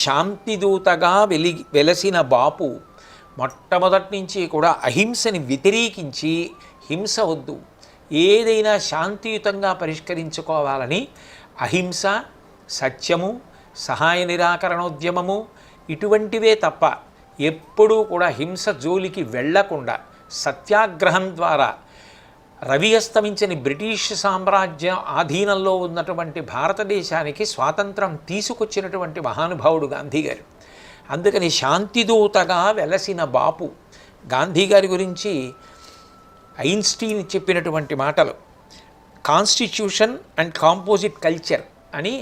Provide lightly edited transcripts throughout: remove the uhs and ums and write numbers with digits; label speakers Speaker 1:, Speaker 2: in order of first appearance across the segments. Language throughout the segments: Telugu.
Speaker 1: శాంతిదూతగా వెలసిన బాపు మొట్టమొదటి నుంచి కూడా అహింసని వ్యతిరేకించి హింస వద్దు, ఏదైనా శాంతియుతంగా పరిష్కరించుకోవాలని అహింస, సత్యము, సహాయ నిరాకరణోద్యమము ఇటువంటివే తప్ప ఎప్పుడూ కూడా హింస జోలికి వెళ్లకుండా సత్యాగ్రహం ద్వారా రవి అస్తమించని బ్రిటిష్ సామ్రాజ్యం ఆధీనంలో ఉన్నటువంటి భారతదేశానికి స్వాతంత్రం తీసుకొచ్చినటువంటి మహానుభావుడు గాంధీ గారు. అందుకని శాంతిదూతగా వెలసిన బాపు. గాంధీ గారి గురించి ఐన్స్టీన్ చెప్పినటువంటి మాటలు, కాన్స్టిట్యూషన్ అండ్ కాంపోజిట్ కల్చర్ అని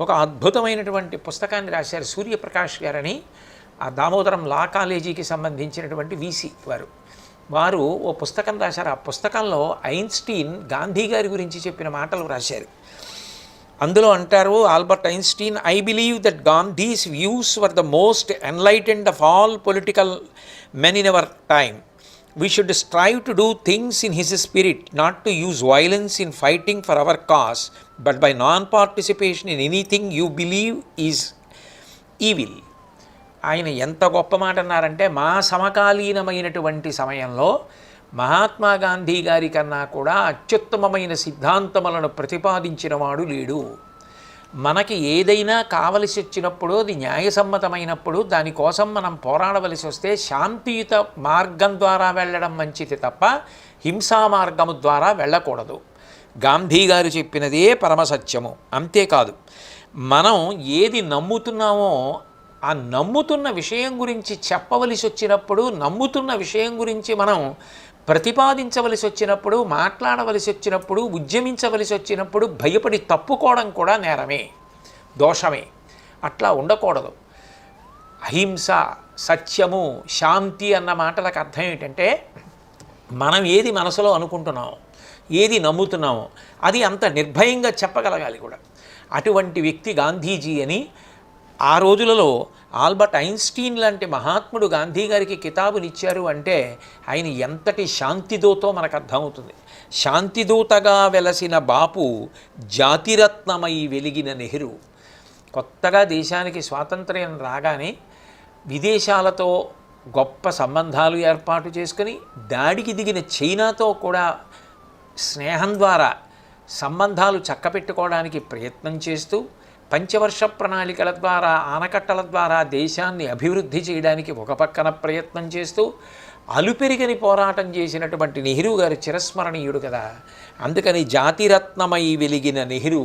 Speaker 1: ఒక అద్భుతమైనటువంటి పుస్తకాన్ని రాశారు సూర్యప్రకాష్ గారని. ఆ దామోదరం లా కాలేజీకి సంబంధించినటువంటి వీసీ వారు ఓ పుస్తకం రాశారు. ఆ పుస్తకంలో ఐన్స్టీన్ గాంధీ గారి గురించి చెప్పిన మాటలు రాశారు. అందులో అంటారు Albert Einstein, I believe that Gandhi's views were the most enlightened of all political men in our time. We should strive to do things in his spirit, not to use violence in fighting for our cause, but by non-participation in anything you believe is evil. ఆయన ఎంత గొప్ప మాట అన్నారంటే, మా సమకాలీనమైనటువంటి సమయంలో మహాత్మా గాంధీ గారి కన్నా కూడా అత్యుత్తమమైన సిద్ధాంతములను ప్రతిపాదించిన వాడు లేడు. మనకి ఏదైనా కావలసి వచ్చినప్పుడు, అది న్యాయసమ్మతమైనప్పుడు దానికోసం మనం పోరాడవలసి వస్తే శాంతియుత మార్గం ద్వారా వెళ్ళడం మంచిది తప్ప హింసా మార్గము ద్వారా వెళ్ళకూడదు. గాంధీ గారు చెప్పినదే పరమసత్యము. అంతేకాదు, మనం ఏది నమ్ముతున్నామో ఆ నమ్ముతున్న విషయం గురించి చెప్పవలసి వచ్చినప్పుడు, నమ్ముతున్న విషయం గురించి మనం ప్రతిపాదించవలసి వచ్చినప్పుడు, మాట్లాడవలసి వచ్చినప్పుడు, ఉద్యమించవలసి వచ్చినప్పుడు భయపడి తప్పుకోవడం కూడా నేరమే, దోషమే. అట్లా ఉండకూడదు. అహింస, సత్యము, శాంతి అన్న మాటలకు అర్థం ఏంటంటే, మనం ఏది మనసులో అనుకుంటున్నామో, ఏది నమ్ముతున్నామో అది అంత నిర్భయంగా చెప్పగలగాలి కూడా. అటువంటి వ్యక్తి గాంధీజీ అని ఆ రోజులలో ఆల్బర్ట్ ఐన్స్టీన్ లాంటి మహాత్ముడు గాంధీ గారికి కితాబునిచ్చారు అంటే ఆయన ఎంతటి శాంతిదూతో మనకు అర్థమవుతుంది. శాంతిదూతగా వెలసిన బాపు, జాతిరత్నమై వెలిగిన నెహ్రూ. కొత్తగా దేశానికి స్వాతంత్ర్యం రాగానే విదేశాలతో గొప్ప సంబంధాలు ఏర్పాటు చేసుకుని దాడికి దిగిన చైనాతో కూడా స్నేహం ద్వారా సంబంధాలు చక్కపెట్టుకోవడానికి ప్రయత్నం చేస్తూ, పంచవర్ష ప్రణాళికల ద్వారా, ఆనకట్టల ద్వారా దేశాన్ని అభివృద్ధి చేయడానికి ఒక పక్కన ప్రయత్నం చేస్తూ అలుపెరిగని పోరాటం చేసినటువంటి నెహ్రూ గారు చిరస్మరణీయుడు కదా. అందుకని జాతిరత్నమై వెలిగిన నెహ్రూ